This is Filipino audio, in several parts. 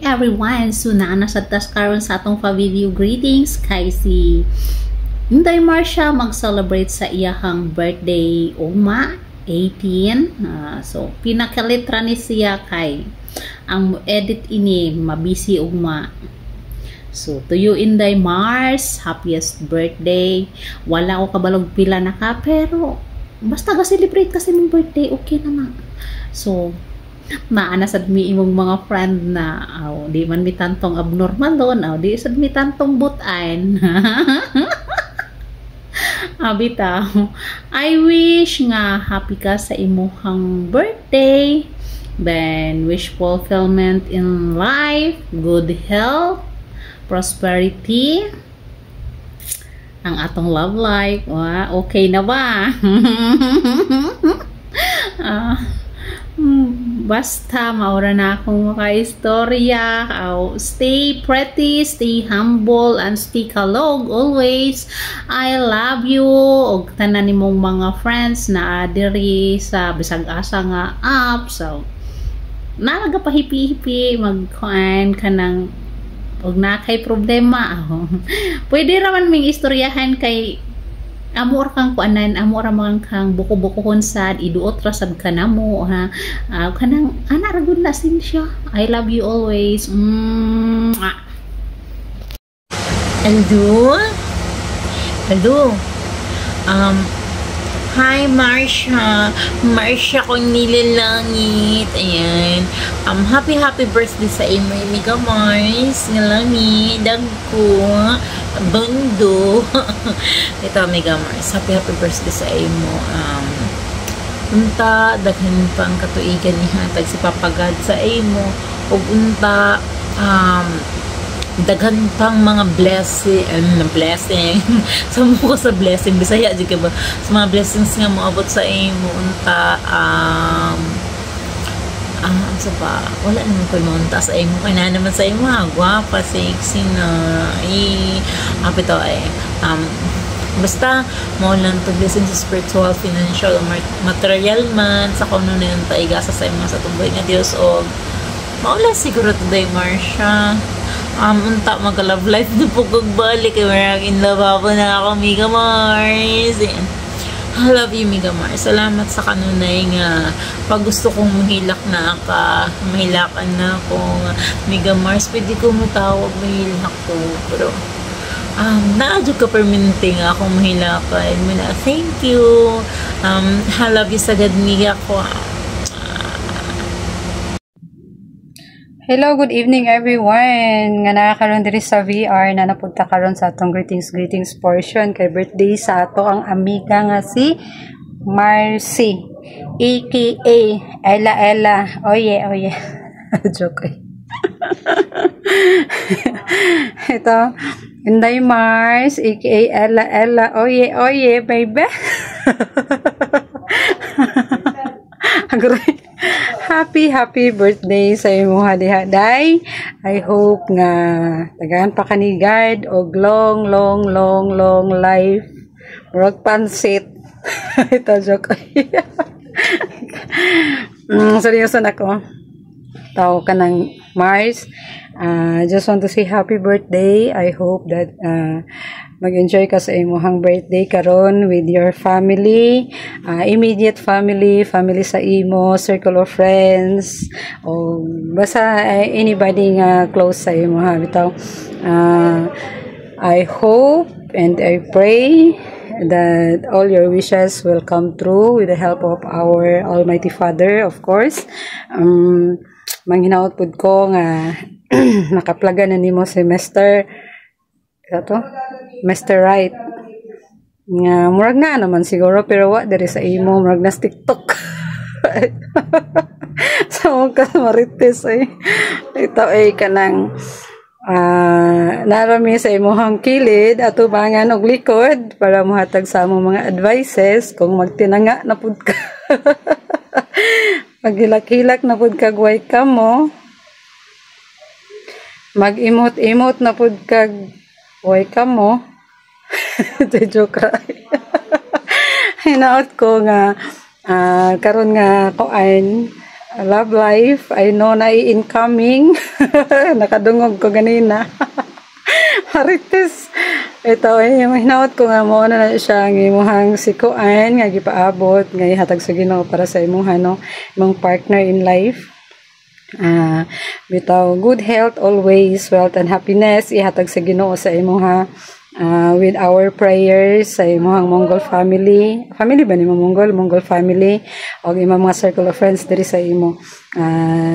everyone! So naana sa tas karon sa atong pa-video greetings kay si Inday Marcia mag-celebrate sa iyahang birthday ugma 18. So pinakalitra ni siya kay ang edit ini mabisi ugma. So to you Inday Mars, happiest birthday. Wala ko kabalog pila na ka pero basta ga-celebrate kasi mong birthday okay naman. So maana sad mi imong mga friend na di man mi tantong abnormal doon di sad mi tantong butain. Bitaw, I wish nga happy ka sa imuhang birthday, then wish fulfillment in life, good health, prosperity, ang atong love life. Okay na ba? Basta maura na akong maka-istorya. Stay pretty, stay humble, and stay kalog always. I love you. Og tanan nimong mga friends na diri sa bisag asa nga app. So nalaga pa hipi-hipi magkuan kanang og na kay problema. Pwede raman ming istoryahan kay amor kang kuanan, amor man kang buko-bukohon sad iduot ra sad kanamo kanang ana ra gud na siya. I love you always. Hello. Hi Marcia kong nilalangit. Ayan. Happy birthday sa imo Mega Mars. Ngalami dagko bundo. Ito Mega Mars. Happy birthday sa imo. Unta daghan pang katuigan ni hatag si Papa God sa imo ug unta daghan pang mga blessing sa mo sa blessing bisaya di ka ba sa mga blessings nga moabot sa imo unta sa pa wala naman ko monta sa imo kay na naman sa imo gwapa sexy na apito basta mo lang to blessing sa spiritual, financial, material man sa kuno na yung taigasa sa imo sa tumboy nga Dios o maula siguro today Marcia. Unta mag-love life na po kagbalik. Marang in love ako na ako, Mega Mars. I love you, Mega Mars. Salamat sa kanunay nga pag gusto kong mahilak na ka, mahilakan na ako. Mega Mars, pwede ko matawag mahilak ko. Pero, naadyo ka permanente nga akong mahilakan. Thank you. I love you sagad, Mega ko. Hello, good evening everyone. Nga nakakaroon diri sa VR na napunta karon sa atong greetings portion kay birthday sa ato ang amiga nga si Marcy aka Ella. Oye. Joke. Ito Inday Mars aka Ella. Oye baby. Happy birthday sa imo hadi-haday. I hope nga tagahan pa ka ni God og long life. Murag pansit. Ito joke. Seryoso na ko. Tao ka ng Mars. Just want to say happy birthday. I hope that mag-enjoy ka sa imong birthday karon with your family, immediate family sa imo, circle of friends, o basta anybody nga close sa imo bitaw. I hope and I pray that all your wishes will come true with the help of our Almighty Father, of course. Manghinaot pud ko nga nakaplaga na nimo si Mr. Right nga murag na naman siguro pero wa diri sa imo murag na TikTok. So ka marites ito kanang narami sa imong kilid atubangan og likod para mohatag sa among mga advices kung magtinanga na pud ka. Maghilak-hilak na pud kag way ka mo, mag-imot na pud kag way ka mo. Joke ra. Hinaot ko nga karon nga kuan love life. I know na incoming. Nakadungog ko ganina. Marites. Ito yung hinaot ko nga mo na siya ng imuhang sikuan nga gipaabot nga ihatag sa Ginoo para sa imuha no, imong partner in life. Bitaw good health always, wealth and happiness ihatag sa Ginoo sa imuha. With our prayers sa imong Mongol family ba ni Mongol family o imong mga circle of friends diri sa imo.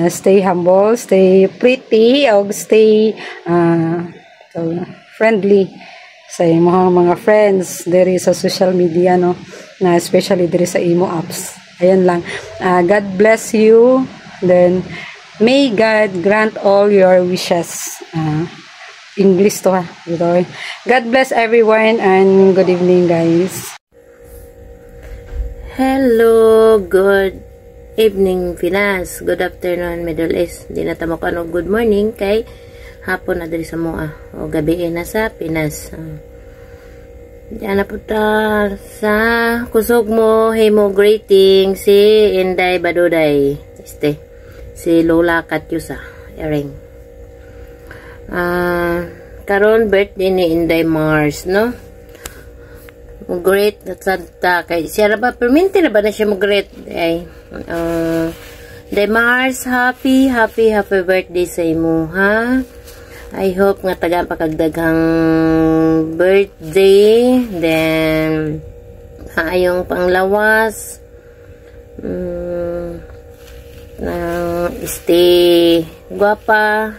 Stay humble, stay pretty o stay friendly sa imong mga friends diri sa social media no, na especially diri sa imo apps. Ayan lang. God bless you, then may God grant all your wishes. English to ha. God bless everyone and good evening guys. Hello, good evening Pinas, good afternoon Middle East. Di na tamo kano good morning kay hapon na diri sa moa o gabi na sa Pinas. Diyan na po ta sa kusog mo, hey mo greeting si Inday Baduday. Si Lola Katyusa Ering. Karon birthday ni Inday Mars, no? Great na kay siya ba perminti na ba na siya mag-great ay Inday Mars, happy birthday sa imo ha. I hope nga taga pakagdaghang birthday, then ayong panglawas, stay guwapa,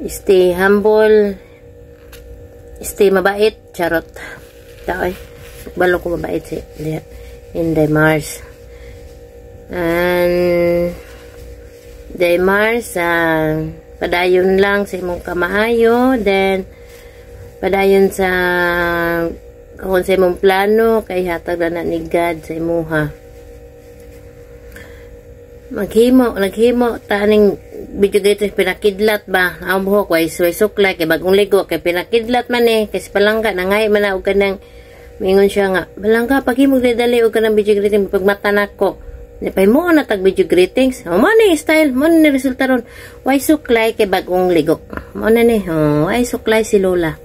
stay humble, stay mabait, charot. Taoy, balo ko mabait si Inday Mars. And Inday Mars, padayon lang sa imong kamaayo, then padayon sa kung sa imong plano kay hatag na ni God sa imuha. Naghimo taning video dito pinakidlat ba ang buhok way suklay kay bagong ligo kay pinakidlat man kasi palangga nangay man og kanang mingon siya nga balangga paghimo dali og kanang video greeting pagmata nako napay mo na tag video greetings o man ni style mo ni resulta ron way suklay kay bagong ligo mo na ni way suklay si Lola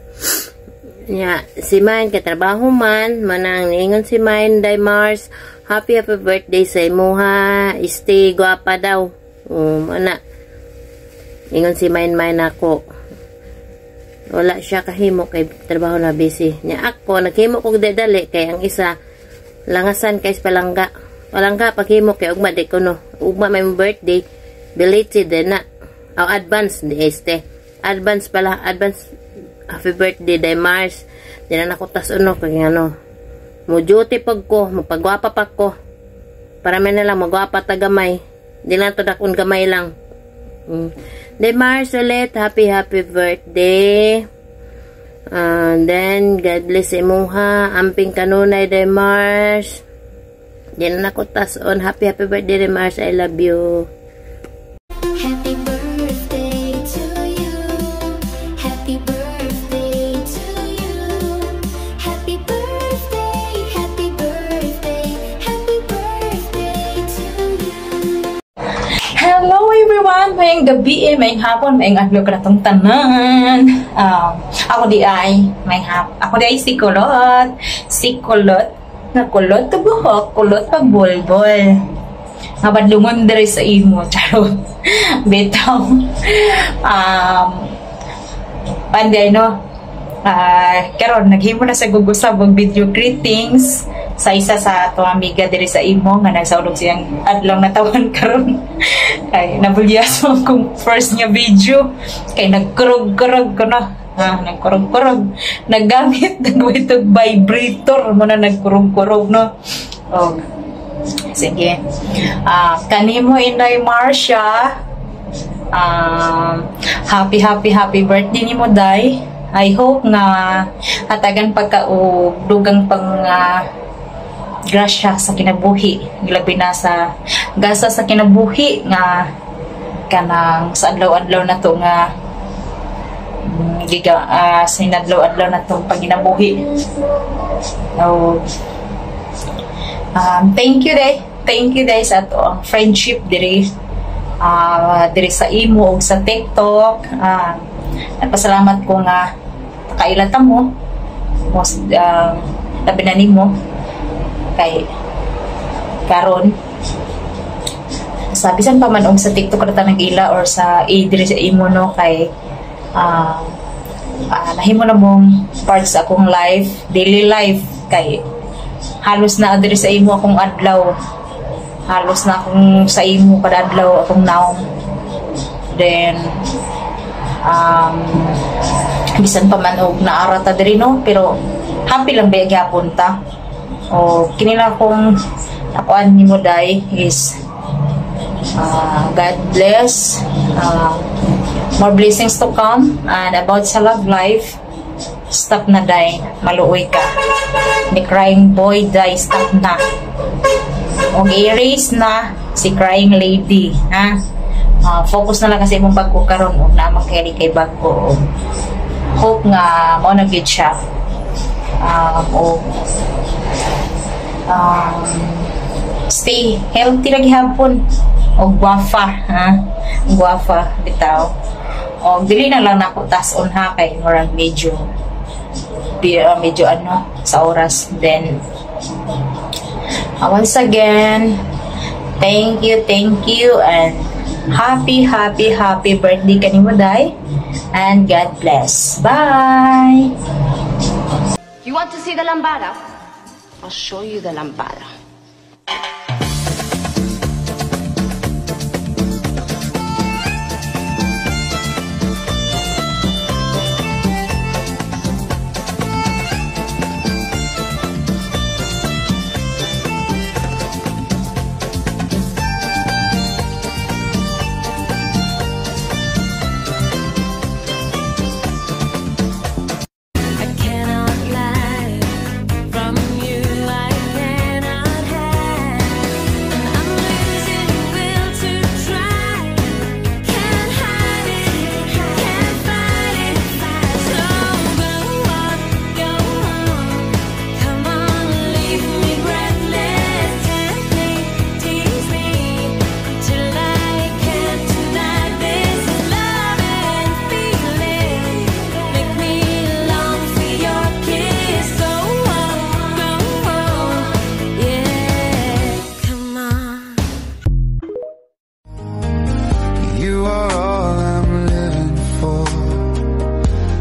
nya si Main kay trabaho man manang niingon si Main Day Mars happy birthday sa imuha stay guapa daw mana ingon si Main ako wala siya kahimo kay trabaho na busy nya ako naghimo kog dadali kay ang isa langasan kay palangga paghimo kay ugma di ko no ugma may birthday belated na advance advance happy birthday Day Mars di na nakutas uno kay ano mo duty pag ko magpagwapa pa ko para may na lang magwapa tagamay di na to dakon gamay lang. Day Mars ulit, happy birthday. Then God bless imuha, amping kanunay Day Mars. Di na nakutas on, happy birthday Day Mars, I love you. Happy birthday to you. Happy birthday to you. Happy birthday, happy birthday, happy birthday to you. Hello everyone! Mayang gabi, mayang hapon, mayang adlaw ka natong tanan. Ako di ay si Kulot. Si Kulot, na kulot to buhok, kulot pag bulbol. Nga badlungon diri sa imo, charot. Bitaw. Panday no? Karon naghimo na sa gugusab og video greetings sa isa sa atong amiga diri sa imo nga nagsaulog siyang adlaw natawan karon. Ay nabulyas mo kung first nga video kay nagkurog-kurog ko na. Nagkurog-kurog. Naggamit nagwitog vibrator mo na nagkurog-kurog no. Oh. Sige. Kanimo Inday Marsha. Happy birthday nimo day. I hope nga hatagan pagka-dugang pang grasya sa kinabuhi, labi na sa gasa sa kinabuhi nga kanang sa adlaw-adlaw na to nga sinadlaw-adlaw na to paginabuhi. So, thank you day thank you guys ato ang friendship diri sa imo ug sa TikTok. Nagpasalamat ko nga kailata mo most labi na nimo kay karon sa bisan pa man og sa TikTok rata nag-ila or sa diri sa imo no kay nahimo na mong part sa akong life, daily life kay halos na diri sa imo akong adlaw, halos na akong sa imo kada adlaw akong naong. Then bisan pa man og naarata diri no, pero happy lang ba gyapon ta. O kinila kong nakuan nimo day is God bless, more blessings to come, and about sa love life, stop na day, maluoy ka. Ni crying boy day, stop na. O i-erase na si crying lady, ha? Focus na lang kasi mong bago karon o na makeri kay bago. Hope nga mo na gid siya. Stay healthy lagi hapon. O guwafa, ha? Guwafa bitaw. O dili na lang nako tas-on ha kay murag medyo ano sa oras. Then once again, thank you and happy birthday kanimo day, and God bless. Bye. You want to see the lambada? I'll show you the lambada.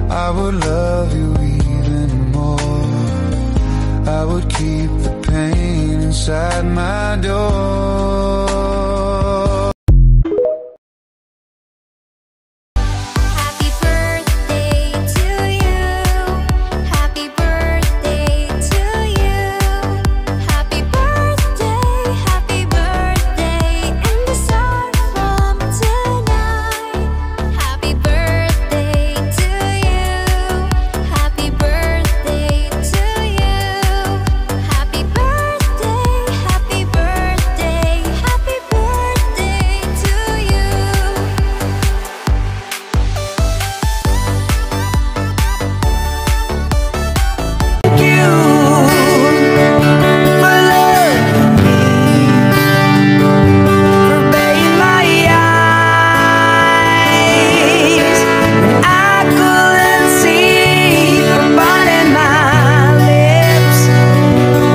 I would love you even more. I would keep the pain inside my door. Happy birthday to you. Happy birthday to you. Happy birthday, and the song from tonight. Happy birthday to you. Happy birthday to you. Happy birthday, happy birthday, happy birthday to you. Thank you for loving me, for batting my eyes when I couldn't see, for biting my lips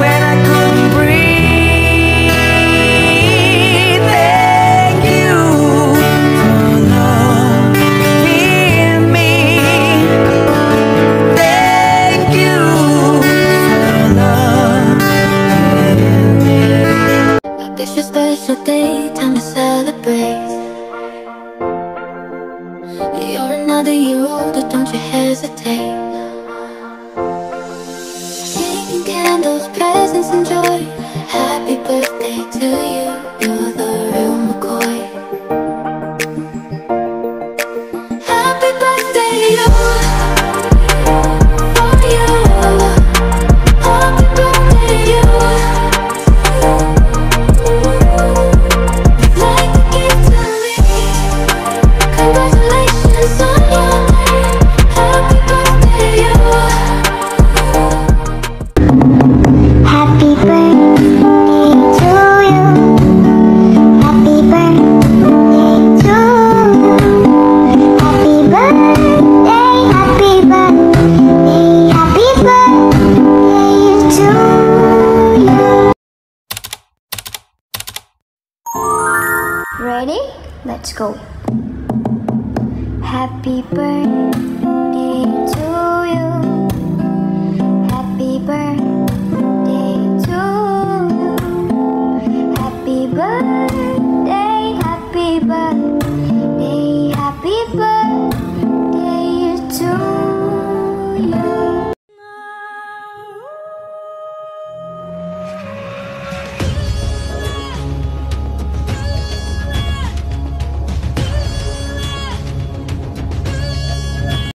when I couldn't breathe. Thank you for loving me. Thank you for loving me. This your special day, time to celebrate. You're another year older, don't you hesitate. Taking candles, presents, and joy. Happy birthday to you, you're the real McCoy. Happy birthday to you, for you. Happy birthday to you. You'd like to give to me. Congratulations on your day. Happy birthday to you. Happy birthday to you. Let's go. Happy birthday.